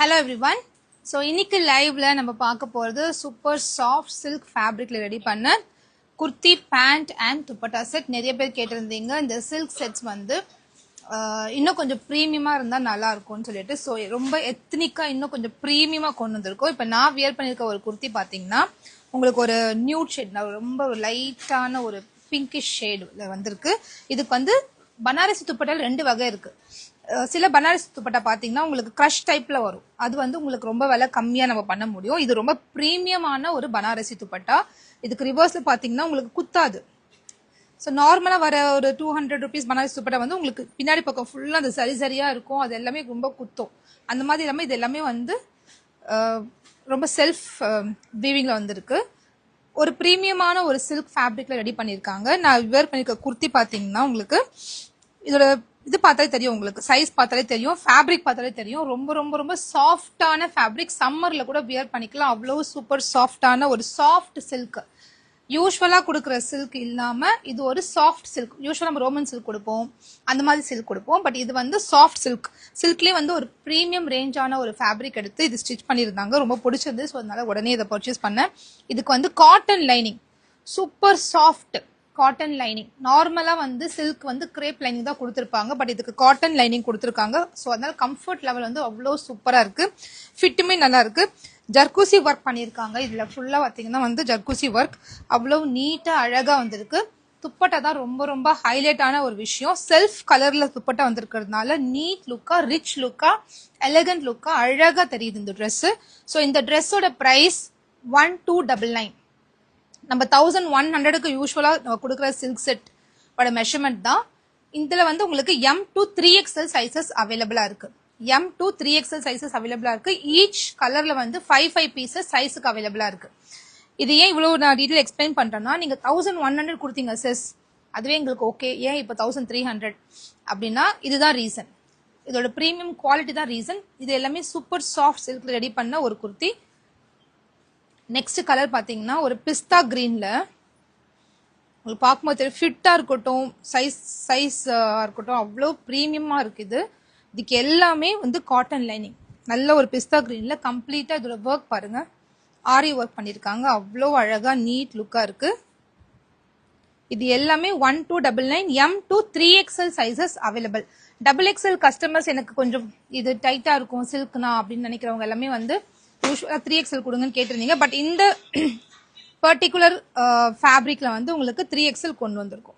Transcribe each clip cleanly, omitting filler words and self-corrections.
Hello everyone. So இன்னைக்கு லைவ்ல நம்ம பார்க்க போறது சூப்பர் சாஃப்ட் சில்க் ஃபேப்ரிக்ல ரெடி பண்ண kurti pant and dupatta set. நிறைய பேர் கேட்டிருந்தீங்க இந்த சில்க் செட்ஸ் வந்து இன்னும் கொஞ்சம் ப்ரீமியமா இருந்தா நல்லா இருக்கும்னு சொல்லிட்டு, ஸோ ரொம்ப எத்னிக்கா இன்னும் கொஞ்சம் ப்ரீமியமா கொண்டு வந்திருக்கோம். இப்போ நான் வியர் பண்ணியிருக்க ஒரு குர்த்தி பார்த்தீங்கன்னா உங்களுக்கு ஒரு நியூட் ஷேட், ரொம்ப லைட்டான ஒரு பிங்கிஷ் ஷேடு வந்திருக்கு. இதுக்கு வந்து பனாரசி துப்பட்டால் ரெண்டு வகை இருக்கு. சில பனாரசி துப்பட்டா பார்த்தீங்கன்னா உங்களுக்கு க்ரஷ் டைப்ல வரும், அது வந்து உங்களுக்கு ரொம்ப விலை கம்மியா நம்ம பண்ண முடியும். இது ரொம்ப ப்ரீமியமான ஒரு பனாரசி துப்பட்டா. இதுக்கு ரிவர்ஸ்ல பார்த்தீங்கன்னா உங்களுக்கு குத்தாது. ஸோ நார்மலாக வர ஒரு 200 rupees பனாரசி துப்பட்டா வந்து உங்களுக்கு பின்னாடி பக்கம் ஃபுல்லாக அந்த சரி சரியா இருக்கும், அது எல்லாமே ரொம்ப குத்தும். அந்த மாதிரி இல்லாமல் இது எல்லாமே வந்து ரொம்ப செல்ஃப் வீவிங்ல வந்திருக்கு. ஒரு ப்ரீமியமான ஒரு சில்க் ஃபேப்ரிக்ல ரெடி பண்ணியிருக்காங்க. நான் வேர் பண்ணியிருக்க குர்த்தி பார்த்தீங்கன்னா உங்களுக்கு இதோட இது பார்த்தாலே தெரியும், உங்களுக்கு சைஸ் பார்த்தாலே தெரியும், ஃபேப்ரிக் பார்த்தாலே தெரியும். ரொம்ப ரொம்ப ரொம்ப சாஃப்டான ஃபேப்ரிக், சம்மர்ல கூட வியர் பண்ணிக்கலாம். அவ்வளோ சூப்பர் சாஃப்டான ஒரு சாஃப்ட் சில்க். யூஸ்வலா கொடுக்குற சில்க் இல்லாம இது ஒரு சாஃப்ட் சில்க். யூஸ்வலா நம்ம ரோமன் சில்க் கொடுப்போம், அந்த மாதிரி சில்க் கொடுப்போம். பட் இது வந்து சாஃப்ட் சில்க். சில்க்லேயே வந்து ஒரு ப்ரீமியம் ரேஞ்சான ஒரு ஃபேப்ரிக் எடுத்து இது ஸ்டிச் பண்ணியிருந்தாங்க. ரொம்ப பிடிச்சது, ஸோ அதனால உடனே இதை பர்ச்சேஸ் பண்ணேன். இதுக்கு வந்து cotton lining, super soft cotton lining. நார்மலா வந்து சில்க் வந்து கிரேப் லைனிங் தான் கொடுத்துருப்பாங்க, பட் இதுக்கு காட்டன் லைனிங் கொடுத்துருக்காங்க. ஸோ அதனால கம்ஃபர்ட் லெவல் வந்து அவ்வளோ சூப்பரா இருக்கு, ஃபிட்டுமே நல்லா இருக்கு. ஜர்கூசி ஒர்க் பண்ணியிருக்காங்க. இதுல ஃபுல்லா பார்த்தீங்கன்னா வந்து ஜர்கூசி ஒர்க் அவ்வளவு நீட்டா அழகா வந்திருக்கு. துப்பட்டா தான் ரொம்ப ரொம்ப ஹைலைட்டான ஒரு விஷயம். செல்ஃப் கலர்ல துப்பட்டா வந்திருக்கிறதுனால நீட் லுக்கா, ரிச் லுக்கா, எலகன்ட் லுக்கா அழகா தெரியுது இந்த ட்ரெஸ். ஸோ இந்த ட்ரெஸ்ஸோட பிரைஸ் 1299. நம்ம 1100க்கு யூஸ்வலா நம்ம கொடுக்குற சில்க் செட் மெஷர்மெண்ட் தான். இதுல வந்து உங்களுக்கு M to 3XL சைசஸ் அவைலபிளா இருக்கு. M to 3XL சைசஸ் அவைலபிளா இருக்கு. ஈச் கலர்ல வந்து 5 பீசஸ் சைஸுக்கு அவைலபிளா இருக்கு. இது ஏன் இவ்வளவு நான் டீடைல் எக்ஸ்பிளைன் பண்றேன்னா, நீங்க 1100 கொடுத்தீங்க சிஸ், அதுவே எங்களுக்கு ஓகே. ஏன் இப்போ 1300 அப்படின்னா இதுதான் ரீசன். இதோட ப்ரீமியம் குவாலிட்டி தான் ரீசன். இது எல்லாமே சூப்பர் சாஃப்ட் சில்க்ல ரெடி பண்ண ஒரு குர்த்தி. நெக்ஸ்ட் கலர் பார்த்தீங்கன்னா ஒரு பிஸ்தா கிரீன்ல, உங்களுக்கு பார்க்கும்போது ஃபிட்டா இருக்கட்டும், சைஸ் இருக்கட்டும், அவ்வளோ ப்ரீமியமா இருக்குது. இதுக்கு எல்லாமே வந்து காட்டன் லைனிங், நல்ல ஒரு பிஸ்தா கிரீன்ல கம்ப்ளீட்டா இதோட ஒர்க் பாருங்க, ஆரி ஒர்க் பண்ணியிருக்காங்க. அவ்வளோ அழகா நீட் லுக்கா இருக்கு. இது எல்லாமே 1299. M to 3XL sizes available. XXL customers எனக்கு கொஞ்சம் இது டைட்டா இருக்கும் சில்க்னா அப்படின்னு நினைக்கிறவங்க எல்லாமே வந்து யூஸ்வலா 3XL கொடுங்கன்னு கேட்டிருந்தீங்க. பட் இந்த பர்டிகுலர் ஃபேப்ரிக்ல வந்து உங்களுக்கு 3XL கொண்டு வந்திருக்கும்.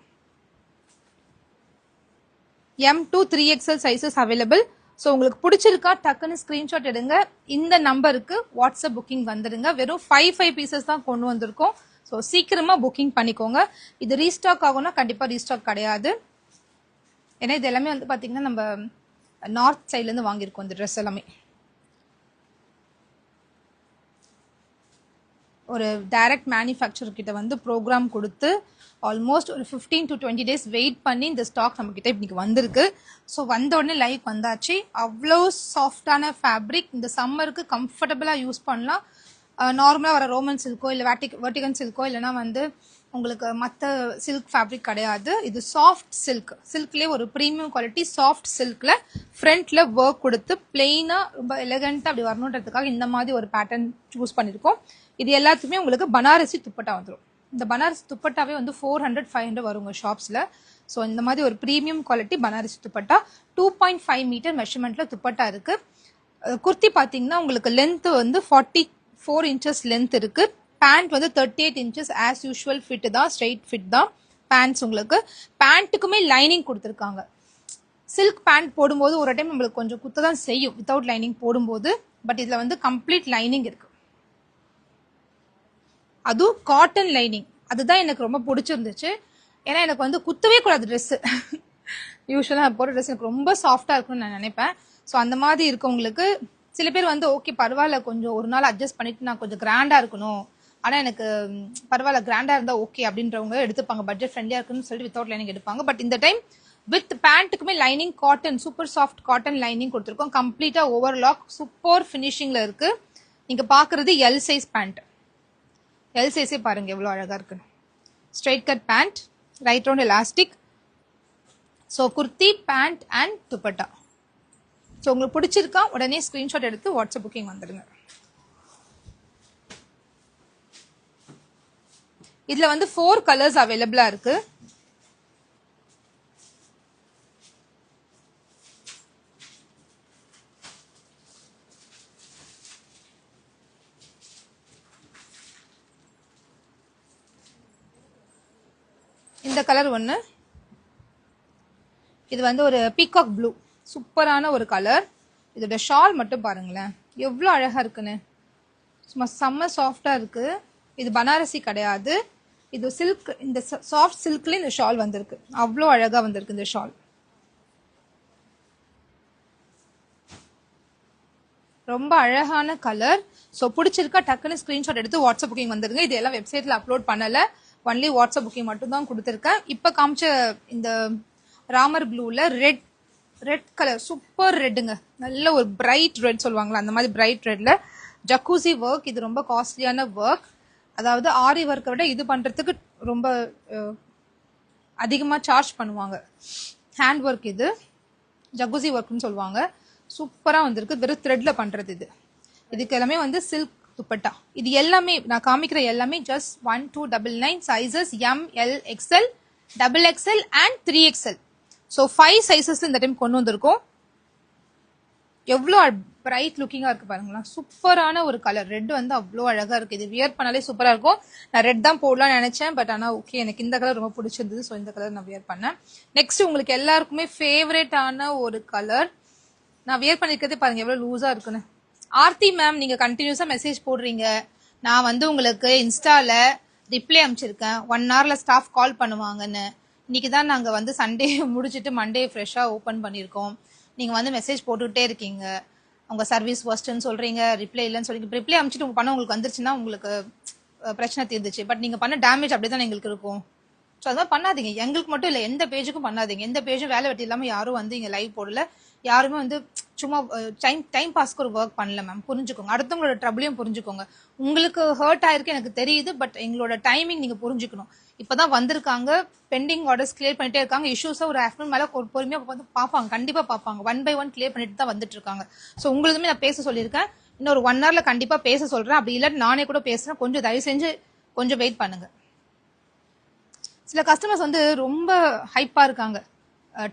M to 3XL sizes available. So உங்களுக்கு பிடிச்சிருக்கா டக்குன்னு ஸ்கிரீன்ஷாட் எடுங்க, இந்த நம்பருக்கு வாட்ஸ்அப் புக்கிங் வந்துடுங்க. வெறும் 5 பீசஸ் தான் கொண்டு வந்திருக்கோம். ஸோ சீக்கிரமா புக்கிங் பண்ணிக்கோங்க. இது ரீஸ்டாக் ஆகும்னா கண்டிப்பா ரீஸ்டாக் கிடையாது. ஏன்னா இது எல்லாமே வந்து பாத்தீங்கன்னா நம்ம நார்த் சைட்ல இருந்து வாங்கியிருக்கோம் இந்த ட்ரெஸ் எல்லாமே. ஒரு டைரக்ட் மேனுஃபேக்சர் கிட்ட வந்து ப்ரோக்ராம் கொடுத்து ஆல்மோஸ்ட் ஒரு 15 to 20 days வெயிட் பண்ணி இந்த ஸ்டாக் நம்ம கிட்ட இன்னைக்கு வந்திருக்கு. ஸோ வந்த உடனே லைவ் வந்தாச்சு. அவ்வளோ சாஃப்டான ஃபேப்ரிக், இந்த சம்மருக்கு கம்ஃபர்டபுளா யூஸ் பண்ணலாம். நார்மலாக வர ரோமன் சில்கோ இல்லை வெர்டிகன் சில்கோ இல்லைனா வந்து உங்களுக்கு மற்ற சில்க் ஃபேப்ரிக் கிடையாது. இது சாஃப்ட் சில்க். சில்க்லேயே ஒரு ப்ரீமியம் குவாலிட்டி சாஃப்ட் சில்க்ல ஃப்ரண்ட்ல ஒர்க் கொடுத்து பிளெயினா ரொம்ப எலகண்டா அப்படி வரணுன்றதுக்காக இந்த மாதிரி ஒரு பேட்டர்ன் சூஸ் பண்ணியிருக்கோம். இது எல்லாத்துக்குமே உங்களுக்கு பனாரசி துப்பட்டா வந்துடும். இந்த பனாரசி துப்பட்டாவே வந்து 400-500 வருங்க ஷாப்ஸ்ல. ஸோ இந்த மாதிரி ஒரு premium quality Banarasi dupatta 2.5 metre மெஷர்மெண்ட்ல துப்பட்டா இருக்கு. குர்த்தி பார்த்தீங்கன்னா உங்களுக்கு லென்த் வந்து 44 இன்ச்சஸ் லென்த் இருக்கு. பேண்ட் வந்து 38 இன்ச்சஸ் ஆஸ் யூஷுவல் ஃபிட் தான், ஸ்ட்ரைட் ஃபிட் தான் பேண்ட்ஸ். உங்களுக்கு பேண்ட்டுக்குமே லைனிங் கொடுத்துருக்காங்க. சில்க் பேண்ட் போடும்போது ஒரு டைம் நம்மளுக்கு கொஞ்சம் குத்த தான் செய்யும் வித்தவுட் லைனிங் போடும்போது. பட் இதுல வந்து கம்ப்ளீட் லைனிங் இருக்கு, அதுவும் காட்டன் லைனிங். அதுதான் எனக்கு ரொம்ப பிடிச்சிருந்துச்சு. ஏன்னா எனக்கு வந்து குத்தவே கூடாது ட்ரெஸ். யூஸ்வலா போடுற ட்ரெஸ் எனக்கு ரொம்ப சாஃப்டா இருக்கும்னு நான் நினைப்பேன். ஸோ அந்த மாதிரி இருக்கவங்களுக்கு சில பேர் வந்து ஓகே பரவாயில்ல, கொஞ்சம் ஒரு நாள் அட்ஜஸ்ட் பண்ணிட்டு நான் கொஞ்சம் கிராண்டா இருக்கணும், ஆனா எனக்கு பரவாயில்ல கிராண்டா இருந்தா ஓகே அப்படின்றவங்க எடுத்துப்பாங்க, பட்ஜெட் ஃப்ரெண்ட்லியா இருக்குன்னு சொல்லிட்டு வித்தவுட் லைனிங் எடுப்பாங்க. பட் இந்த டைம் வித் பேண்ட்டுக்குமே lining cotton, super soft cotton lining கொடுத்துருக்கோம். கம்ப்ளீட்டா ஓவர்லாக் சூப்பர் ஃபினிஷிங்ல இருக்கு. நீங்க பாக்குறது எல் சைஸ் பேண்ட். எல் சைஸே பாருங்க எவ்வளவு அழகா இருக்கு. Straight cut pant, right round elastic. So kurti pant and dupatta. So உங்களுக்கு பிடிச்சிருக்கா உடனே ஸ்க்ரீன்ஷாட் எடுத்து வாட்ஸ்அப் புக்கிங் வந்துடுங்க. இதுல வந்து 4 கலர்ஸ் அவைலபிளா இருக்கு. இந்த கலர் ஒன்று, இது வந்து ஒரு பீகாக் ப்ளூ, சூப்பரான ஒரு கலர். இதோட ஷால் மட்டும் பாருங்களேன் எவ்வளோ அழகா இருக்குன்னு, சும்மா செம்ம சாஃப்டா இருக்கு. இது பனாரசி கிடையாது, இது சில்க். இந்த சாஃப்ட் சில்க்ல இந்த ஷால் வந்திருக்கு, அவ்வளோ அழகா வந்திருக்கு இந்த ஷால். ரொம்ப அழகான கலர். ஸோ பிடிச்சிருக்கா டக்குன்னு ஸ்க்ரீன்ஷாட் எடுத்து வாட்ஸ்அப் புக்கிங் வந்துருங்க. இது எல்லாம் வெப்சைட்ல அப்லோட் பண்ணல, ஒன்லி வாட்ஸ்அப் புக்கிங் மட்டும் தான் கொடுத்துருக்கேன். இப்போ காமிச்ச இந்த ராமர் ப்ளூல ரெட் கலர், சூப்பர் ரெட்டுங்க, நல்ல ஒரு பிரைட் ரெட் சொல்லுவாங்களா அந்த மாதிரி பிரைட் ரெட்ல ஜக்கூசி ஒர்க். இது ரொம்ப காஸ்ட்லியான ஒர்க், அதாவது ஆரி ஒர்க்கை விட இது பண்றதுக்கு ரொம்ப அதிகமாக சார்ஜ் பண்ணுவாங்க. ஹேண்ட் ஒர்க், இது ஜக்கூசி ஒர்க்னு சொல்லுவாங்க. சூப்பராக வந்திருக்கு, வெறும் த்ரெட்ல பண்றது இது. இதுக்கு எல்லாமே வந்து சில்க் துப்பட்டா. இது எல்லாமே நான் காமிக்கிற எல்லாமே just 1299 sizes ML XL XXL and 3XL. So 5 sizes இந்த டைம் கொண்டு வந்திருக்கோம். எவ்வளோ பிரைட் லுக்கிங்கா இருக்கு பாருங்களா, சூப்பரான ஒரு கலர். ரெட் வந்து அவ்வளோ அழகா இருக்கு, இது வியர் பண்ணாலே சூப்பரா இருக்கும். நான் ரெட் தான் போடலாம்னு நினைச்சேன், பட் ஆனால் ஓகே எனக்கு இந்த கலர் ரொம்ப பிடிச்சிருந்தது, ஸோ இந்த கலர் நான் வியர் பண்ணேன். நெக்ஸ்ட் உங்களுக்கு எல்லாருக்குமே ஃபேவரட்டான ஒரு கலர், நான் வியர் பண்ணிருக்கிறதே பாருங்க எவ்வளோ லூஸா இருக்குன்னு. ஆர்த்தி மேம், நீங்க கண்டினியூஸா மெசேஜ் போடுறீங்க, நான் வந்து உங்களுக்கு இன்ஸ்டால ரிப்ளை அனுப்பிச்சிருக்கேன் 1 hourல ஸ்டாஃப் கால் பண்ணுவாங்கன்னு. இன்னைக்கு தான் நாங்க வந்து சண்டே முடிச்சுட்டு மண்டே ஃப்ரெஷ்ஷா ஓப்பன் பண்ணியிருக்கோம். நீங்க வந்து மெசேஜ் போட்டுக்கிட்டே இருக்கீங்க, உங்க சர்வீஸ் ஒஸ்ட்னு சொல்றீங்க, ரிப்ளை இல்லைன்னு சொல்றீங்க. ரிப்ளை அனுப்பிச்சிட்டு உங்க பணம் உங்களுக்கு வந்துருச்சுன்னா உங்களுக்கு பிரச்சனை தீர்ந்துச்சு. பட் நீங்க பண்ண டேமேஜ் அப்படிதான் எங்களுக்கு இருக்கும். ஸோ அதெல்லாம் பண்ணாதீங்க, எங்களுக்கு மட்டும் இல்லை எந்த பேஜுக்கும் பண்ணாதீங்க. எந்த பேஜும் வேலை வெட்டி இல்லாமல் யாரும் வந்து இங்கே லைவ் போடல, யாருமே வந்து சும்மா டைம் பாஸ்க்கு ஒரு ஒர்க் பண்ணல மேம். புரிஞ்சுக்கோங்க, அடுத்தவங்களோட ட்ரபிளையும் புரிஞ்சுக்கோங்க. உங்களுக்கு ஹர்ட் ஆயிருக்கு எனக்கு தெரியுது, பட் எங்களோட டைமிங் நீங்க புரிஞ்சுக்கணும். இப்பதான் வந்திருக்காங்க, பெண்டிங் ஆர்டர்ஸ் கிளியர் பண்ணிட்டே இருக்காங்க. இஷ்யூஸை ஒரு ஆஃப்டர்நூன் மேலே பொறுமையா வந்து பார்ப்பாங்க, கண்டிப்பா பார்ப்பாங்க. 1 by 1 கிளியர் பண்ணிட்டு தான் வந்துட்டு இருக்காங்க. ஸோ உங்களுக்குமே நான் பேச சொல்லியிருக்கேன், இன்னொரு 1 hourல கண்டிப்பா பேச சொல்றேன். அப்படி இல்லாட்டி நானே கூட பேசுறேன், கொஞ்சம் தயவு செஞ்சு கொஞ்சம் வெயிட் பண்ணுங்க. சில கஸ்டமர்ஸ் வந்து ரொம்ப ஹைப்பா இருக்காங்க,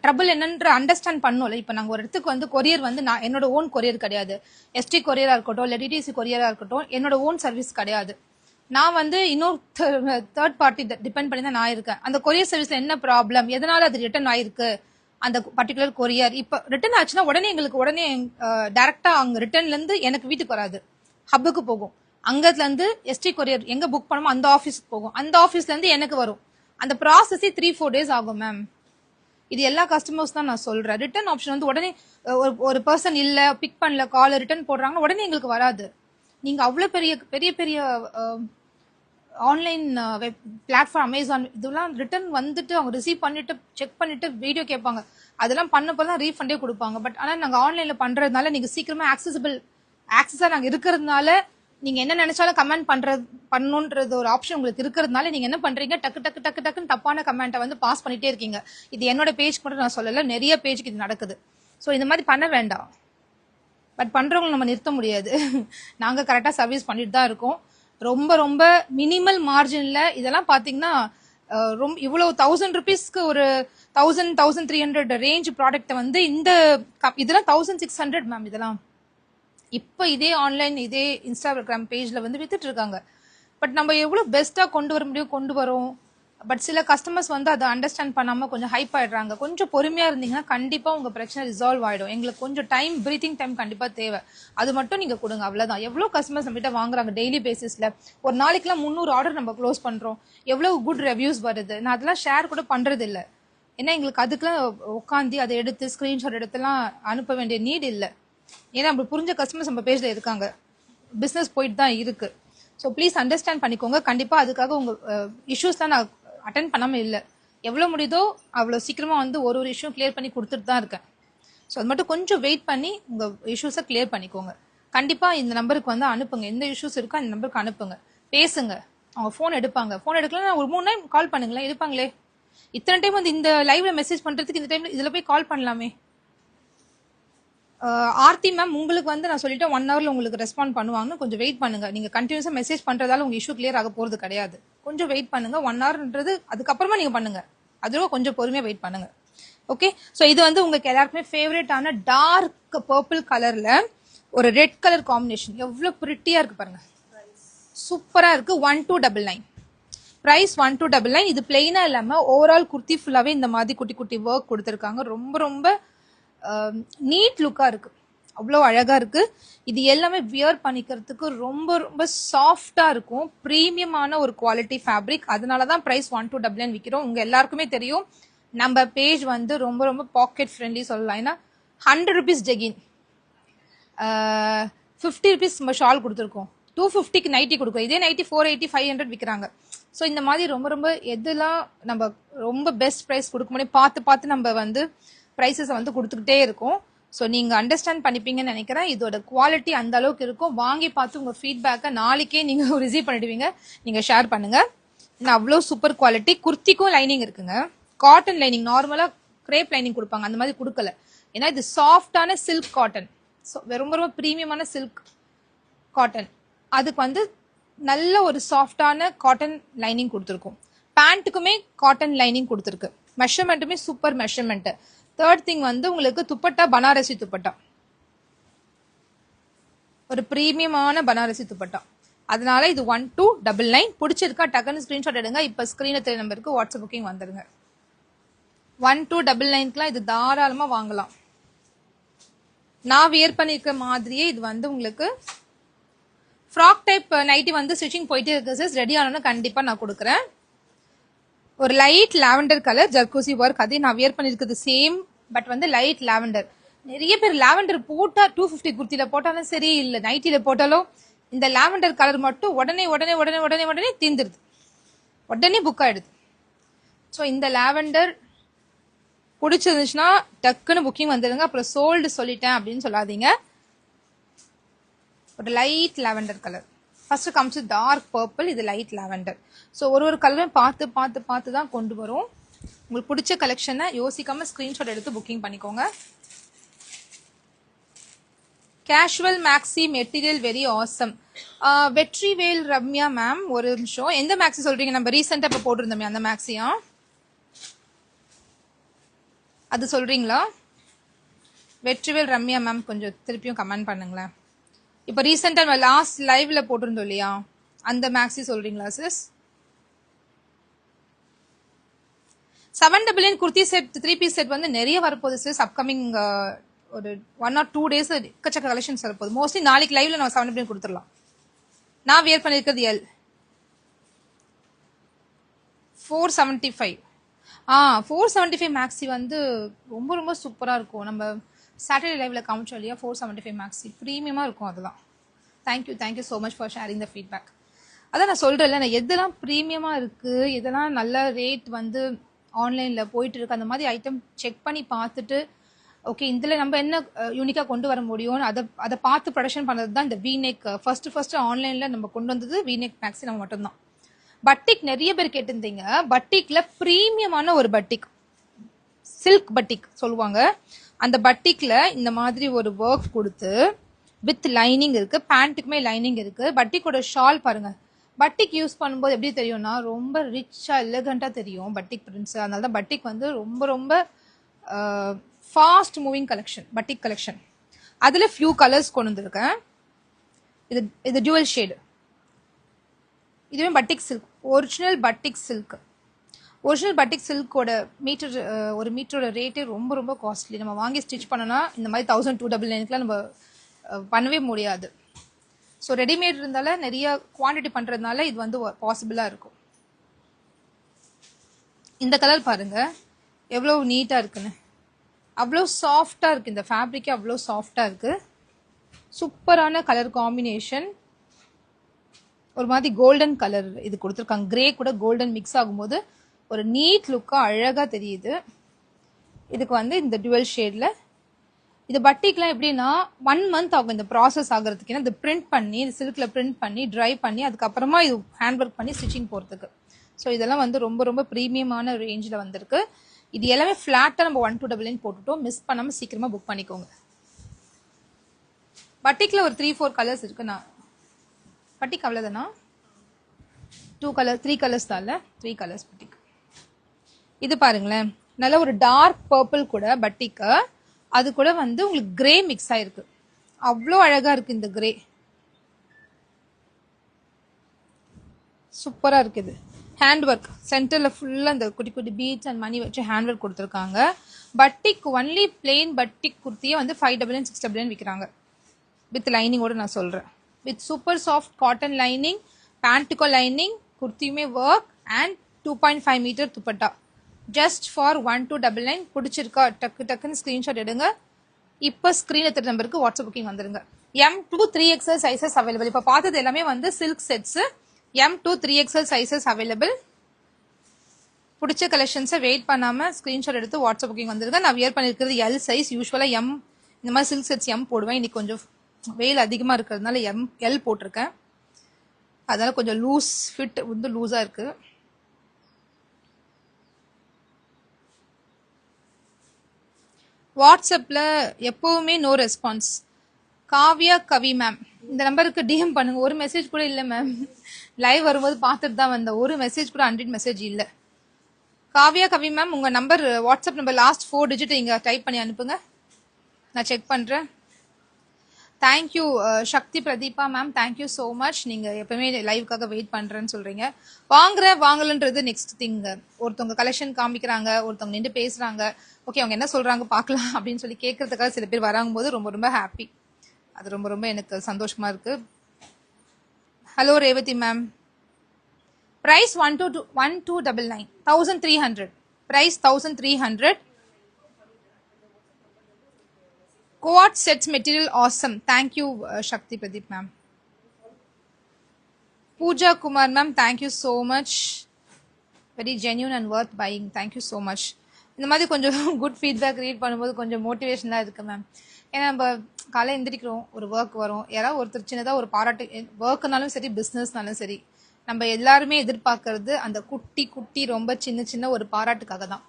ட்ரபிள் என்னன்ற அண்டர்ஸ்டாண்ட் பண்ணல. இப்போ நாங்கள் ஒரு இடத்துக்கு வந்து கொரியர் வந்து நான் என்னோட ஓன் கொரியர் கிடையாது, எஸ்டி கொரியரா இருக்கட்டும் இல்லை டிடிசி கொரியரா இருக்கட்டும், என்னோட ஓன் சர்வீஸ் கிடையாது. நான் வந்து இன்னொரு தேர்ட் பார்ட்டி டிபெண்ட் பண்ணி தான் நான் இருக்கேன். அந்த கொரியர் சர்வீஸ்ல என்ன ப்ராப்ளம், எதனால அது ரிட்டர்ன் ஆயிருக்கு அந்த பர்டிகுலர் கொரியர், இப்போ ரிட்டர்ன் ஆச்சுன்னா உடனே டைரக்டா அங்க ரிட்டர்ன்ல இருந்து எனக்கு வீட்டுக்கு வராது, ஹப்புக்கு போகும். அங்கத்துல இருந்து எஸ்டி கொரியர் எங்க புக் பண்ணுமோ அந்த ஆஃபீஸ்க்கு போகும், அந்த ஆஃபீஸ்ல இருந்து எனக்கு வரும். அந்த ப்ராசஸே 3-4 days ஆகும் மேம். இது எல்லா கஸ்டமர்ஸ் தான் நான் சொல்றேன். ரிட்டர்ன் ஆப்ஷன் வந்து உடனே ஒரு பர்சன் இல்ல பிக் பண்ணல கால் ரிட்டர்ன் போடுறாங்கன்னா உடனே எங்களுக்கு வராது. நீங்க அவ்வளவு பெரிய ஆன்லைன் வெப் பிளாட்ஃபார்ம் அமேசான் இதெல்லாம் ரிட்டர்ன் வந்துட்டு அவங்க ரிசீவ் பண்ணிட்டு செக் பண்ணிட்டு வீடியோ கேட்பாங்க, அதெல்லாம் பண்ணப்பதான் ரீஃபண்டே கொடுப்பாங்க. பட் ஆனா நாங்க ஆன்லைன்ல பண்றதுனால நீங்க சீக்கிரமா ஆக்சஸா நாங்க இருக்கிறதுனால நீங்க என்ன நினைச்சாலும் கமெண்ட் பண்ணணும்ன்றது ஒரு ஆப்ஷன் உங்களுக்கு இருக்கிறதுனால நீங்க என்ன பண்றீங்க, டக்குன்னு தப்பான கமெண்ட்டை வந்து பாஸ் பண்ணிட்டே இருக்கீங்க. இது என்னோட பேஜ் மட்டும் நான் சொல்லல, நிறைய பேஜுக்கு இது நடக்குது. ஸோ இந்த மாதிரி பண்ண வேண்டாம். பட் பண்றவங்க நம்ம நிறுத்த முடியாது, நாங்க கரெக்டா சர்வீஸ் பண்ணிட்டு தான் இருக்கோம். ரொம்ப மினிமல் மார்ஜின்ல இதெல்லாம் பாத்தீங்கன்னா ரொம்ப இவ்வளவு 1000 rupeesக்கு ஒரு 1300 ரேஞ்ச் ப்ராடக்ட் வந்து இந்த இதெல்லாம் 1600 மேம். இதெல்லாம் இப்ப இதே ஆன்லைன் இதே இன்ஸ்டாகிராம் பேஜ்ல வந்து வித்துட்டு இருக்காங்க. பட் நம்ம எவ்வளவு பெஸ்டா கொண்டு வர முடியும் கொண்டு வரோம். பட் சில கஸ்டமர்ஸ் வந்து அதை அண்டர்ஸ்டாண்ட் பண்ணாம கொஞ்சம் ஹைப் ஆயிடுறாங்க. கொஞ்சம் பொறுமையா இருந்தீங்கன்னா கண்டிப்பா உங்க பிரச்சனை ரிசால்வ் ஆயிடும். எங்களுக்கு கொஞ்சம் பிரீத்திங் டைம் கண்டிப்பா தேவை, அது மட்டும் நீங்க கொடுங்க, அவ்வளவுதான். எவ்வளவு கஸ்டமர்ஸ் நம்ம கிட்ட வாங்குறாங்க டெய்லி பேசிஸ்ல, ஒரு நாளைக்குலாம் 300 ஆர்டர் நம்ம க்ளோஸ் பண்றோம், எவ்வளவு குட் ரிவ்யூஸ் வருது. நான் அதெல்லாம் ஷேர் கூட பண்றது இல்லை, ஏன்னா எங்களுக்கு அதுக்கெல்லாம் உட்காந்து அதை எடுத்து ஸ்கிரீன்ஷாட் எடுத்துலாம் அனுப்ப வேண்டிய நீட் இல்லை. ஏன்னா நம்ம புரிஞ்ச கஸ்டமர்ஸ் நம்ம பேஜ்ல இருக்காங்க, பிசினஸ் போயிட்டு தான் இருக்கு. ஸோ ப்ளீஸ் அண்டர்ஸ்டாண்ட் பண்ணிக்கோங்க. கண்டிப்பா அதுக்காக உங்க இஷ்யூஸ்லாம் நான் அட்டென்ட் பண்ணாம இல்லை, எவ்வளவு முடியுதோ அவ்வளவு சீக்கிரமா வந்து ஒரு இஷ்யூ கிளியர் பண்ணி கொடுத்துட்டு தான் இருக்கேன். ஸோ அது மட்டும் கொஞ்சம் வெயிட் பண்ணி உங்க இஷ்யூஸை கிளியர் பண்ணிக்கோங்க. கண்டிப்பா இந்த நம்பருக்கு வந்து அனுப்புங்க, எந்த இஷ்யூஸ் இருக்கோ அந்த நம்பருக்கு அனுப்புங்க, பேசுங்க, அவங்க ஃபோன் எடுப்பாங்க. ஃபோன் எடுக்கலாம் ஒரு 3 டைம் கால் பண்ணுங்களேன், எடுப்பாங்களே. இத்தனை டைம் வந்து இந்த லைவ்ல மெசேஜ் பண்றதுக்கு இந்த டைம்ல இதுல போய் கால் பண்ணலாமே. ஆர்த்தி மேம் உங்களுக்கு வந்து நான் சொல்லிட்டேன் 1 ஹவர்ல உங்களுக்கு ரெஸ்பாண்ட் பண்ணுவாங்கன்னு கொஞ்சம் வெயிட் பண்ணுங்க. நீங்க கண்டினியூஸா மெசேஜ் பண்றதால உங்க இஷ்யூ கிளியர் ஆக போறது கிடையாது. கொஞ்சம் வெயிட் பண்ணுங்க. 1 ஹவர்ன்றது அதுக்கப்புறமா நீங்க பண்ணுங்க. அதுவும் கொஞ்சம் பொறுமையா வெயிட் பண்ணுங்க. ஓகே, ஸோ இது வந்து உங்களுக்கு எல்லாருக்குமே ஃபேவரட்டான டார்க் பர்பிள் கலர்ல ஒரு ரெட் கலர் காம்பினேஷன். எவ்வளவு பிரிட்டியா இருக்கு பாருங்க, சூப்பரா இருக்கு. 1299 பிரைஸ் 1299. இது பிளெயினா இல்லாம ஓவரால் குர்த்தி ஃபுல்லாவே இந்த மாதிரி குட்டி குட்டி ஒர்க் கொடுத்துருக்காங்க. ரொம்ப ரொம்ப நீட் லுக்கா இருக்கு, அவ்வளோ அழகா இருக்கு. இது எல்லாமே வியர் பண்ணிக்கிறதுக்கு ரொம்ப ரொம்ப சாஃப்டா இருக்கும். ப்ரீமியமான ஒரு குவாலிட்டி ஃபேப்ரிக். அதனாலதான் பிரைஸ் 1299 விற்கிறோம். உங்க எல்லாருக்குமே தெரியும் நம்ம பேஜ் வந்து ரொம்ப ரொம்ப பாக்கெட் ஃப்ரெண்ட்லி சொல்லலாம். ஏன்னா 100 ருபீஸ் ஜெகின், 50 ருபீஸ் நம்ம ஷால் கொடுத்துருக்கோம், 250க்கு நைட்டி கொடுக்கும். இதே நைட்டி 480 500 விற்கிறாங்க. ஸோ இந்த மாதிரி ரொம்ப ரொம்ப எதெல்லாம் நம்ம ரொம்ப பெஸ்ட் ப்ரைஸ் கொடுக்க முடியும் பார்த்து பார்த்து நம்ம வந்து ப்ரைஸஸை வந்து கொடுத்துக்கிட்டே இருக்கும். ஸோ நீங்கள் அண்டர்ஸ்டாண்ட் பண்ணிப்பீங்கன்னு நினைக்கிறேன். இதோட குவாலிட்டி அந்த அளவுக்கு இருக்கும். வாங்கி பார்த்து உங்கள் ஃபீட்பேக்கை நாளைக்கே நீங்கள் ரிசீவ் பண்ணிடுவீங்க. நீங்கள் ஷேர் பண்ணுங்கள். இன்னும் அவ்வளோ சூப்பர் குவாலிட்டி. குர்த்திக்கும் லைனிங் இருக்குங்க. காட்டன் லைனிங், நார்மலாக கிரேப் லைனிங் கொடுப்பாங்க, அந்த மாதிரி கொடுக்கல. ஏன்னா இது சாஃப்டான சில்க் காட்டன். ஸோ ரொம்ப ரொம்ப ப்ரீமியமான சில்க் காட்டன். அதுக்கு வந்து நல்ல ஒரு சாஃப்டான காட்டன் லைனிங் கொடுத்துருக்கும். பேண்ட்டுக்குமே காட்டன் லைனிங் கொடுத்துருக்கு. மெஷர்மெண்ட்டுமே சூப்பர் மெஷர்மெண்ட். தேர்ட் திங் வந்து உங்களுக்கு துப்பட்டா பனாரசி துப்பட்டா, ஒரு பிரீமியமான பனாரசி துப்பட்டா. அதனால இது 1299. பிடிச்சிருக்கா டக்குன்னு ஸ்கிரீன்ஷாட் எடுங்க. இப்போ ஸ்கிரீன்ல தெரிய நம்பருக்கு வாட்ஸ்அப் புக்கிங் வந்துருங்க. 1299க்குலாம் இது தாராளமா வாங்கலாம். நான் வியர் பண்ணிருக்க மாதிரியே இது வந்து உங்களுக்கு ஃப்ராக் டைப் நைட்டி வந்து ஸ்டிச்சிங் போயிட்டே இருக்கு சார். ரெடி ஆனோன்னு கண்டிப்பா நான் கொடுக்குறேன். ஒரு லைட் லாவெண்டர் கலர் ஜர்கூசி ஒர்க். அதே நான் வியர் பண்ணிருக்கிறது சேம், பட் வந்து லைட் லாவெண்டர். நிறைய பேர் லாவெண்டர் போட்டா 250 குர்த்தியில போட்டாலும் சரி, இல்ல நைட்டில போட்டாலும் இந்த லாவெண்டர் கலர் மட்டும் உடனே உடனே உடனே உடனே உடனே தீந்துருது, உடனே புக் ஆயிடுது. ஸோ இந்த லாவெண்டர் பிடிச்சிருந்துச்சுன்னா டக்குன்னு புக்கிங் வந்துடுங்க. அப்புறம் சோல்டு சொல்லிட்டேன் அப்படின்னு சொல்லாதீங்க. ஒரு light lavender colour. First comes dark purple, இது லைட் லாவெண்டர். ஸோ ஒரு கலரும் பார்த்து பார்த்து பார்த்து தான் கொண்டு வரும். உங்களுக்கு பிடிச்ச கலெக்ஷனை யோசிக்காம ஸ்கிரீன்ஷாட் எடுத்து புக்கிங் பண்ணிக்கோங்க. Casual maxi material very awesome. Vetrivel Ramya ma'am, ஒரு நிமிஷம். எந்த மேக்ஸி சொல்றீங்க? நம்ம ரீசெண்டா இப்போ போட்டிருந்தோமே அந்த மேக்ஸியா, அது சொல்றீங்களா? வெற்றிவேல் ரம்யா மேம் கொஞ்சம் திருப்பியும் கமெண்ட் பண்ணுங்களேன். இப்போ ரீசெண்டா நம்ம லாஸ்ட் லைவ்ல போட்டிருந்தோம் இல்லையா, அந்த மேக்ஸி சொல்றீங்களா sis? 799 kurti set 3 piece set வந்து நிறைய வரப்போகுது சிஸ். அப்கமிங் ஒரு 1 or 2 days எக்கச்சக்க கலெக்ஷன்ஸ் வரப்போகுது. மோஸ்ட்லி நாளைக்கு லைவ்ல நம்ம 799 கொடுத்துடலாம். நான் வியர் பண்ணிருக்கிறது எல் 475. 475 மேக்ஸி வந்து ரொம்ப ரொம்ப சூப்பரா இருக்கும். நம்ம சாட்டர்டே லைவ்ல காமிச்சோம் இல்லையா, 475 மேக்ஸி ப்ரீமியமா இருக்கும். அதெல்லாம் thank you so much for sharing the feedback. அதான் நான் சொல்றேன்ல, நான் எதெல்லாம் ப்ரீமியமா இருக்கு, எதெல்லாம் நல்ல ரேட் வந்து ஆன்லைன்ல போயிட்டு இருக்கு, அந்த மாதிரி ஐட்டம் செக் பண்ணி பார்த்துட்டு ஓகே இதுல நம்ம என்ன யூனிக்கா கொண்டு வர முடியும்னு அதை பார்த்து ப்ரொடக்ஷன் பண்ணது தான் இந்த வீநெக். ஃபர்ஸ்ட் ஆன்லைன்ல நம்ம கொண்டு வந்தது வீநெக் மேக்ஸி நம்ம மட்டும்தான். பட்டிக் நிறைய பேர் கேட்டிருந்தீங்க. பட்டிக்ல ப்ரீமியமான ஒரு பட்டிக், சில்க் பட்டிக் சொல்லுவாங்க. அந்த பட்டிக்ல இந்த மாதிரி ஒரு ஒர்க் கொடுத்து வித் லைனிங் இருக்கு, பேண்ட்டுக்குமே லைனிங் இருக்கு. பட்டிக்கோட ஷால் பாருங்க. பட்டிக் யூஸ் பண்ணும்போது எப்படி தெரியும்னா ரொம்ப ரிச்சா எலகண்டா தெரியும் பட்டிக் பிரிண்ட்ஸ். அதனால தான் பட்டிக் வந்து ரொம்ப ரொம்ப fast moving collection, batik collection. அதுல ஃபியூ கலர்ஸ் கொண்டு வந்திருக்கேன். இது டியூவல் ஷேடு. இதுவே batik silk, original batik silk. Original batik சில்கோட மீட்டர் ஒரு மீட்டரோட ரேட்டே ரொம்ப ரொம்ப காஸ்ட்லி. நம்ம வாங்கி ஸ்டிச் பண்ணோம்னா இந்த மாதிரி 1299க்குலாம் நம்ம பண்ணவே முடியாது. ஸோ ரெடிமேட் இருந்தால நிறைய குவான்டிட்டி பண்றதுனால இது வந்து பாசிபிளா இருக்கும். இந்த கலர் பாருங்க எவ்வளவு நீட்டா இருக்குன்னு, அவ்வளோ சாஃப்டா இருக்கு. இந்த ஃபேப்ரிக்கே அவ்வளோ சாஃப்டா இருக்கு. சூப்பரான கலர் காம்பினேஷன். ஒரு மாதிரி கோல்டன் கலர் இது கொடுத்துருக்காங்க. கிரே கூட கோல்டன் மிக்ஸ் ஆகும்போது ஒரு நீட் லுக்கா அழகா தெரியுது. இதுக்கு வந்து இந்த டுவெல் ஷேட்ல இது பட்டிக்லாம் எப்படின்னா 1 month ஆகும் இந்த ப்ராசஸ் ஆகிறதுக்கு. ஏன்னா இது பிரிண்ட் பண்ணி சில்க்ல பிரிண்ட் பண்ணி ட்ரை பண்ணி அதுக்கப்புறமா இது ஹேண்ட் ஒர்க் பண்ணி ஸ்டிச்சிங் போகிறதுக்கு. ஸோ இதெல்லாம் வந்து ரொம்ப ரொம்ப ப்ரீமியமான ரேஞ்சில் வந்திருக்கு. இது எல்லாமே ஃப்ளாட்டாக நம்ம 1299 போட்டுட்டோம். மிஸ் பண்ணாமல் சீக்கிரமாக புக் பண்ணிக்கோங்க. பட்டிக்கில் ஒரு 3-4 கலர்ஸ் இருக்குண்ணா. பட்டிக்கு அவ்வளோதானா? 2 கலர் 3 கலர்ஸ் தான் இல்லை, 3 கலர்ஸ் பட்டிக்கு. இது பாருங்களேன், நல்ல ஒரு டார்க் பர்பிள் கூட பட்டிக்கு, அது கூட வந்து உங்களுக்கு கிரே மிக்ஸ் ஆயிருக்கு. அவ்வளோ அழகா இருக்கு இந்த கிரே, சூப்பராக இருக்குது. ஹேண்ட் ஒர்க் சென்டரில் ஃபுல்லாக இந்த குட்டி குட்டி பீட்ஸ் அண்ட் மணி வச்சு ஹேண்ட் ஒர்க் கொடுத்துருக்காங்க. பட்டிக் ஒன்லி பிளெயின் பட்டிக் குர்த்தியை வந்து 599 699 விற்கிறாங்க. வித் லைனிங்கோட நான் சொல்கிறேன். With super soft cotton lining, பேண்ட்டுக்கோ லைனிங், குர்த்தியுமே work and 2.5 metre dupatta. Just for 1299. பிடிச்சிருக்கா டக்கு டக்குன்னு ஸ்க்ரீன்ஷாட் எடுங்க. இப்போ ஸ்க்ரீன் எடுத்த நம்பருக்கு வாட்ஸ்அப் புக்கிங் வந்துருங்க. M2 3XL sizes available. இப்போ பார்த்தது எல்லாமே வந்து silk sets. M2 3XL sizes available. பிடிச்ச கலெக்ஷன்ஸை வெயிட் பண்ணாமல் ஸ்க்ரீன்ஷாட் எடுத்து வாட்ஸ்அப் புக்கிங் வந்துருங்க. நான் வியர் பண்ணியிருக்கிறது எல் சைஸ். யூஸ்வலாக M இந்த மாதிரி சில்க் செட்ஸ் M போடுவேன். இன்னைக்கு கொஞ்சம் வெயில் அதிகமாக இருக்கிறதுனால எல் போட்டிருக்கேன். அதனால கொஞ்சம் லூஸ் ஃபிட் வந்து லூஸாக இருக்கு. வாட்ஸ்அப்பில் எப்போவுமே no response. Kavya Kavi ma'am இந்த நம்பருக்கு டிஎம் பண்ணுங்க. ஒரு மெசேஜ் கூட இல்லை மேம். லைவ் வரும்போது பார்த்துட்டு தான் வந்தேன். ஒரு மெசேஜ் கூட 100 மெசேஜ் இல்லை. காவ்யா கவி மேம் உங்கள் number WhatsApp number last 4 digit இங்கே டைப் பண்ணி அனுப்புங்க, நான் செக் பண்ணுறேன். Thank you Shakti Pratibha ma'am, thank you so much. நீங்கள் எப்பவுமே லைவுக்காக வெயிட் பண்ணுறேன்னு சொல்கிறீங்க. வாங்கலன்றது நெக்ஸ்ட் திங். ஒருத்தவங்க கலெக்ஷன் காமிக்கிறாங்க, ஒருத்தவங்க நின்று பேசுகிறாங்க, ஓகே அவங்க என்ன சொல்கிறாங்க பார்க்கலாம் அப்படின்னு சொல்லி கேட்கறதுக்காக சில பேர் வராங்க போது ரொம்ப ரொம்ப ஹாப்பி. அது ரொம்ப ரொம்ப எனக்கு சந்தோஷமாக இருக்குது. Hello Revathi ma'am. Price 1299 1300. Price 1300. Quad sets material awesome. Thank you Shakti Pradeep ma'am. Pooja Kumar ma'am, thank you so much. Very genuine and worth buying. Thank you so much. இந்த மாதிரி கொஞ்சம் குட் ஃபீட்பேக் ரீட் பண்ணும்போது கொஞ்சம் மோட்டிவேஷனாக இருக்குது ma'am. ஏன்னா நம்ம காலை எந்திரிக்கிறோம், ஒரு ஒர்க் வரும், யாராவது ஒருத்தர் சின்னதாக ஒரு பாராட்டு, ஒர்க்குனாலும் சரி பிஸ்னஸ்னாலும் சரி, நம்ம எல்லாருமே எதிர்பார்க்கறது அந்த குட்டி குட்டி ரொம்ப சின்ன சின்ன ஒரு பாராட்டுக்காக தான்,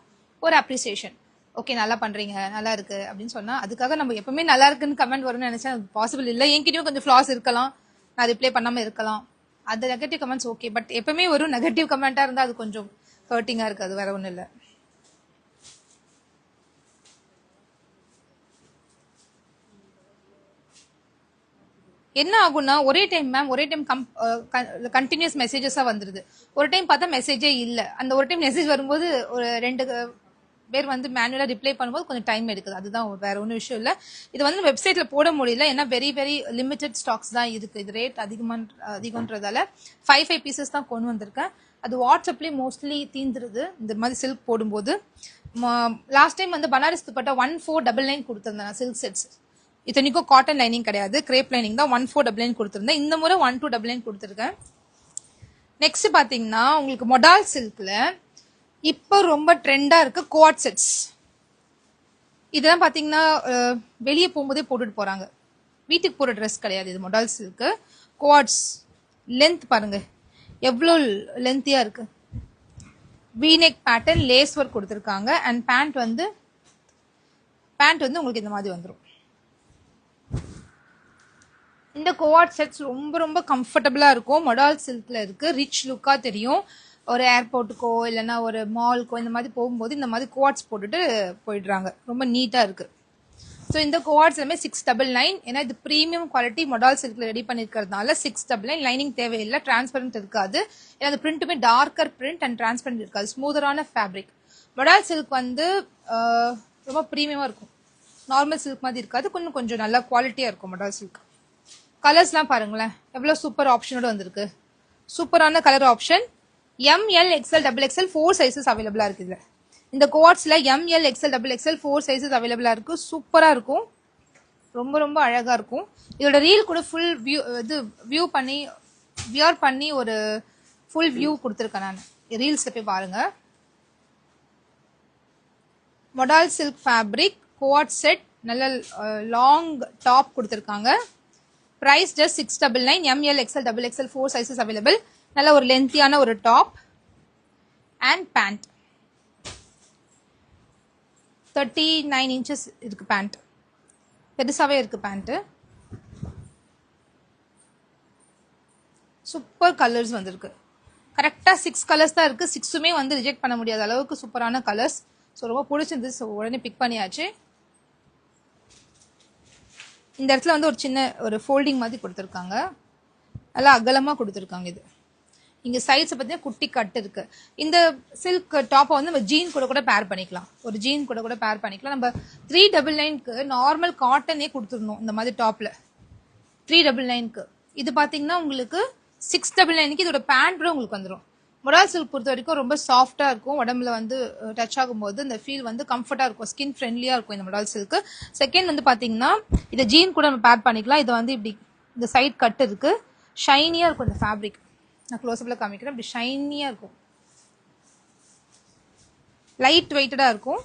ஒரு அப்ரிசியேஷன். ஓகே நல்லா பண்ணுறீங்க, நல்லா இருக்கு அப்படின்னு சொன்னால் அதுக்காக நம்ம எப்பவுமே நல்லா இருக்குன்னு கமெண்ட் வரும்னு நினச்சா அது பாசிபிள் இல்லை. என்கிட்டயும் கொஞ்சம் ஃப்ளாஸ் இருக்கலாம், நான் ரிப்ளை பண்ணாமல் இருக்கலாம். அது நெகட்டிவ் கமெண்ட்ஸ் ஓகே, பட் எப்பவுமே ஒரு நெகட்டிவ் கமெண்ட்டாக இருந்தால் அது கொஞ்சம் ஹர்ட்டிங்காக இருக்குது. அது வேற ஒன்றும் இல்லை. என்ன ஆகும்னா ஒரே டைம் மேம், ஒரே டைம் கண்டினியூஸ் மெசேஜஸாக வந்துடுது. ஒரு டைம் பார்த்தா மெசேஜே இல்லை. அந்த ஒரு டைம் மெசேஜ் வரும்போது ஒரு 2 பேர் வந்து மேனுவலாக ரிப்ளை பண்ணும்போது கொஞ்சம் டைம் எடுக்குது. அதுதான் வேற ஒன்றும் விஷயம் இல்லை. இது வந்து வெப்சைட்டில் போட முடியல, ஏன்னா வெரி வெரி லிமிடெட் ஸ்டாக்ஸ் தான் இருக்குது. இது ரேட் அதிகம்ன்றதால 5 பீசஸ் தான் கொண்டு வந்திருக்கேன். அது வாட்ஸ்அப்லேயே மோஸ்ட்லி தீந்துருது இந்த மாதிரி சில்க் போடும்போது. லாஸ்ட் டைம் வந்து பனாரஸ் துப்பட்டா 1499 கொடுத்துருந்தேன் சில்க் செட்ஸ். இத்தனைக்கும் காட்டன் லைனிங் கிடையாது, கிரேப் லைனிங் தான். 1499 கொடுத்துருந்தேன். இந்த முறை 1299 கொடுத்துருக்கேன். நெக்ஸ்ட் பார்த்தீங்கன்னா உங்களுக்கு மொடால் சில்க்ல இப்போ ரொம்ப ட்ரெண்டாக இருக்கு குவாட் செட்ஸ். இதெல்லாம் பார்த்தீங்கன்னா வெளியே போகும்போதே போட்டுட்டு போகிறாங்க, வீட்டுக்கு போகிற ட்ரெஸ் கிடையாது இது. மொடால் சில்க்கு குவாட்ஸ். லென்த் பாருங்க எவ்வளோ லென்த்தியாக இருக்கு. வீநெக் பேட்டர்ன், லேஸ் ஒர்க் கொடுத்துருக்காங்க. அண்ட் பேண்ட் வந்து உங்களுக்கு இந்த மாதிரி வந்துடும். இந்த குவாட் செட்ஸ் ரொம்ப ரொம்ப கம்ஃபர்டபுளாக இருக்கும். மொடால் சில்கில் இருக்குது, ரிச் லுக்காக தெரியும். ஒரு ஏர்போர்ட்டுக்கோ இல்லைன்னா ஒரு மாலுக்கோ இந்த மாதிரி போகும்போது இந்த மாதிரி குவாட்ஸ் போட்டுட்டு போயிடுறாங்க, ரொம்ப நீட்டாக இருக்குது. ஸோ இந்த குவாட்ஸ் எல்லாமே 699. ஏன்னா இது ப்ரீமியம் குவாலிட்டி மொடால் சில்கில் ரெடி பண்ணியிருக்கிறதுனால 699. லைனிங் தேவையில்லை, டிரான்ஸ்பரண்ட் இருக்காது. ஏன்னா அந்த பிரிண்ட்டுமே டார்க்கர் பிரிண்ட் அண்ட் டிரான்ஸ்பரண்ட் இருக்காது, ஸ்மூதரான ஃபேப்ரிக். மொடால் சில்க் வந்து ரொம்ப ப்ரீமியமாக இருக்கும், நார்மல் சில்க் மாதிரி இருக்காது, கொஞ்சம் நல்லா குவாலிட்டியாக இருக்கும் மொடால் சில்க். கலர்ஸ்லாம் பாருங்களேன் எவ்வளோ சூப்பர் ஆப்ஷனோட வந்திருக்கு. சூப்பரான colour option. ML XL XXL 4 sizes அவைலபிளாக இருக்குது. இந்த குவாட்ஸில் ML XL XXL 4 சைஸஸ் அவைலபிளாக இருக்குது. சூப்பராக இருக்கும், ரொம்ப ரொம்ப அழகாக இருக்கும். இதோட ரீல் கூட ஃபுல் வியர் பண்ணி ஒரு ஃபுல் வியூ கொடுத்துருக்கேன் நான். ரீல்ஸில் போய் பாருங்கள். Modal silk fabric quad set, நல்ல லாங் டாப் கொடுத்துருக்காங்க. Price just 699. ML XL XXL 4 sizes available. நல்ல ஒரு லென்த்தியான ஒரு டாப் அண்ட் பேண்ட். 39 inches இருக்கு பேண்ட், பெருசாகவே இருக்கு பேண்ட்டு. சூப்பர் கலர்ஸ் வந்திருக்கு. கரெக்டாக 6 கலர்ஸ் தான் இருக்குது. 6மே வந்து ரிஜெக்ட் பண்ண முடியாத அளவுக்கு சூப்பரான கலர்ஸ். ஸோ ரொம்ப பிடிச்சிருந்து. ஸோ உடனே பிக் பண்ணியாச்சு. இந்த இடத்துல வந்து ஒரு சின்ன ஒரு ஃபோல்டிங் மாதிரி கொடுத்துருக்காங்க. நல்லா அகலமாக கொடுத்துருக்காங்க. இது இங்கே சைட்ஸை பார்த்தீங்கன்னா குட்டி கட்டு இருக்குது. இந்த சில்க் டாப்பை வந்து நம்ம ஜீன் கூட பேர் பண்ணிக்கலாம். ஒரு ஜீன் கூட பேர் பண்ணிக்கலாம். நம்ம 399க்கு நார்மல் காட்டனே கொடுத்துடணும் இந்த மாதிரி டாப்பில். 399க்கு இது பார்த்தீங்கன்னா உங்களுக்கு 699க்கு இதோட பேண்ட் கூட உங்களுக்கு வந்துடும். மொடால் சில்க் பொறுத்த வரைக்கும் ரொம்ப சாஃப்டாக இருக்கும். உடம்புல வந்து டச் ஆகும்போது இந்த ஃபீல் வந்து கம்ஃபர்ட்டாக இருக்கும். ஸ்கின் ஃப்ரெண்ட்லியாக இருக்கும் இந்த மொடால் சில்க்கு. செகண்ட் வந்து பார்த்தீங்கன்னா இதை ஜீன் கூட நம்ம பேர் பண்ணிக்கலாம். இது வந்து இப்படி இந்த சைட் கட் இருக்குது. ஷைனியாக இருக்கும் இந்த ஃபேப்ரிக். நான் க்ளோஸ்அப்பில் காமிக்கிறேன். இப்படி ஷைனியாக இருக்கும். லைட் வெயிட்டடாக இருக்கும்.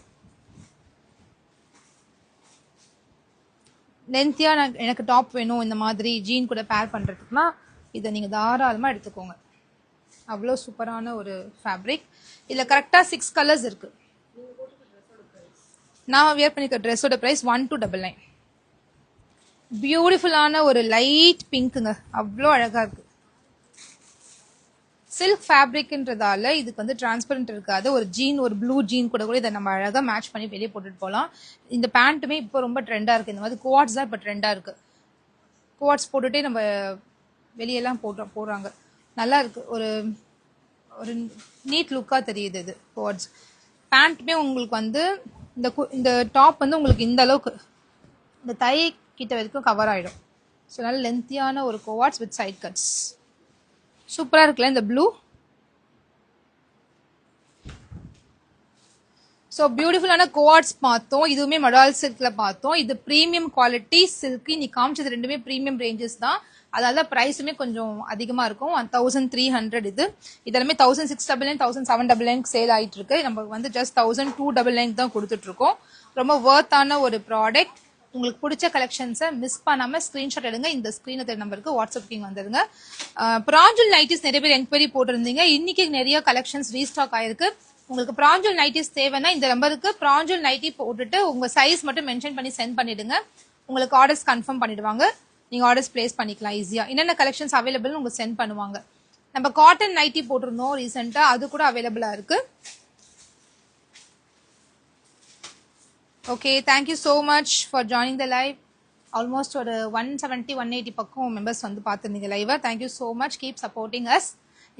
லென்த்தியாக எனக்கு டாப் வேணும் இந்த மாதிரி ஜீன் கூட பேர் பண்ணுறதுக்குனா இதை நீங்கள் தாராளமாக எடுத்துக்கோங்க. அவ்வளோ சூப்பரான ஒரு ஃபேப்ரிக். இதில் கரெக்டாக 6 கலர்ஸ் இருக்குது. நான் வியர் பண்ணிக்கிற ட்ரெஸ்ஸோட ப்ரைஸ் 1299. பியூட்டிஃபுல்லான ஒரு லைட் பிங்க்குங்க. அவ்வளோ அழகாக இருக்குது. சில்க் ஃபேப்ரிக்ன்றதால இதுக்கு வந்து டிரான்ஸ்பரண்ட் இருக்காது. ஒரு ஜீன், ஒரு ப்ளூ ஜீன் கூட இதை நம்ம அழகாக மேட்ச் பண்ணி வெளியே போட்டுட்டு போகலாம். இந்த பேண்ட்டுமே இப்போ ரொம்ப ட்ரெண்டாக இருக்குது. இந்த மாதிரி கோவாட்ஸ் தான் இப்போ ட்ரெண்டாக இருக்குது. கோவாட்ஸ் போட்டுகிட்டே நம்ம வெளியெல்லாம் போடுறாங்க. நல்லா இருக்குது. ஒரு ஒரு நீட் லுக்காக தெரியுது இது கோவாட்ஸ். பேண்ட்டுமே உங்களுக்கு வந்து இந்த டாப் வந்து உங்களுக்கு இந்த அளவுக்கு இந்த தை கிட்ட வரைக்கும் கவர் ஆகிடும். ஸோ நல்ல லென்த்தியான ஒரு கோவாட்ஸ் வித் சைட் கட்ஸ். சூப்பராக இருக்குல்ல இந்த ப்ளூ. ஸோ பியூட்டிஃபுல்லான கோவாட்ஸ் பார்த்தோம். இதுவுமே மொடால் சில்கில் பார்த்தோம். இது ப்ரீமியம் குவாலிட்டி சில்க். இன்னைக்கு காமிச்சது ரெண்டுமே ப்ரீமியம் ரேஞ்சஸ் தான். அதனால ப்ரைஸுமே கொஞ்சம் அதிகமாக இருக்கும். 1300 இது. இதெல்லாமே 1699, 1799 சேல் ஆகிட்டு இருக்கு. நம்ம வந்து ஜஸ்ட் 1299 தான் கொடுத்துட்ருக்கோம். ரொம்ப ஒர்த்தான ஒரு ப்ராடக்ட். உங்களுக்கு பிடிச்ச கலெக்ஷன்ஸை மிஸ் பண்ணாமல் ஸ்க்ரீன்ஷாட் எடுங்க. இந்த ஸ்க்ரீன் நம்பருக்கு வாட்ஸ்அப் கிங் வந்துடுங்க. ப்ராஞ்சல் நைட்டிஸ் நிறைய பேர் என்கொயரி போட்டிருந்தீங்க. இன்னைக்கு நிறைய கலெக்ஷன்ஸ் ரீஸ்டாக் ஆயிருக்கு. உங்களுக்கு ப்ராஞ்சல் நைட்டிஸ் தேவைன்னா இந்த நம்பருக்கு ப்ராஞ்சல் நைட்டி போட்டுட்டு உங்கள் சைஸ் மட்டும் மென்ஷன் பண்ணி சென்ட் பண்ணிடுங்க. உங்களுக்கு ஆர்டர்ஸ் கன்ஃபார்ம் பண்ணிடுவாங்க. நீங்கள் ஆர்டர்ஸ் பிளேஸ் பண்ணிக்கலாம் ஈஸியாக. என்னென்ன கலெக்ஷன்ஸ் அவைலபிள்னு உங்களுக்கு சென்ட் பண்ணுவாங்க. நம்ம காட்டன் நைட்டி போட்டிருந்தோம் ரீசெண்டாக. அது கூட அவைலபிளாக இருக்குது. Okay, thank you so much for joining the live. Almost ஒரு 170, 180 பக்கம் மெம்பர்ஸ் வந்து பார்த்துருந்தீங்க லைவாக. Thank you so much. Keep supporting us.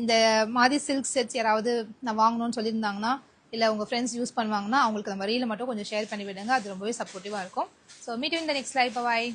இந்த மாதிரி சில்க் செட்ஸ் யாராவது நான் வாங்கணும்னு சொல்லியிருந்தாங்கன்னா இல்லை உங்கள் ஃப்ரெண்ட்ஸ் யூஸ் பண்ணுவாங்கன்னா அவங்களுக்கு நம்ம ரீல மட்டும் கொஞ்சம் ஷேர் பண்ணி விடுங்க. அது ரொம்பவே சப்போர்ட்டிவாக இருக்கும். So meet you in the next live. Bye.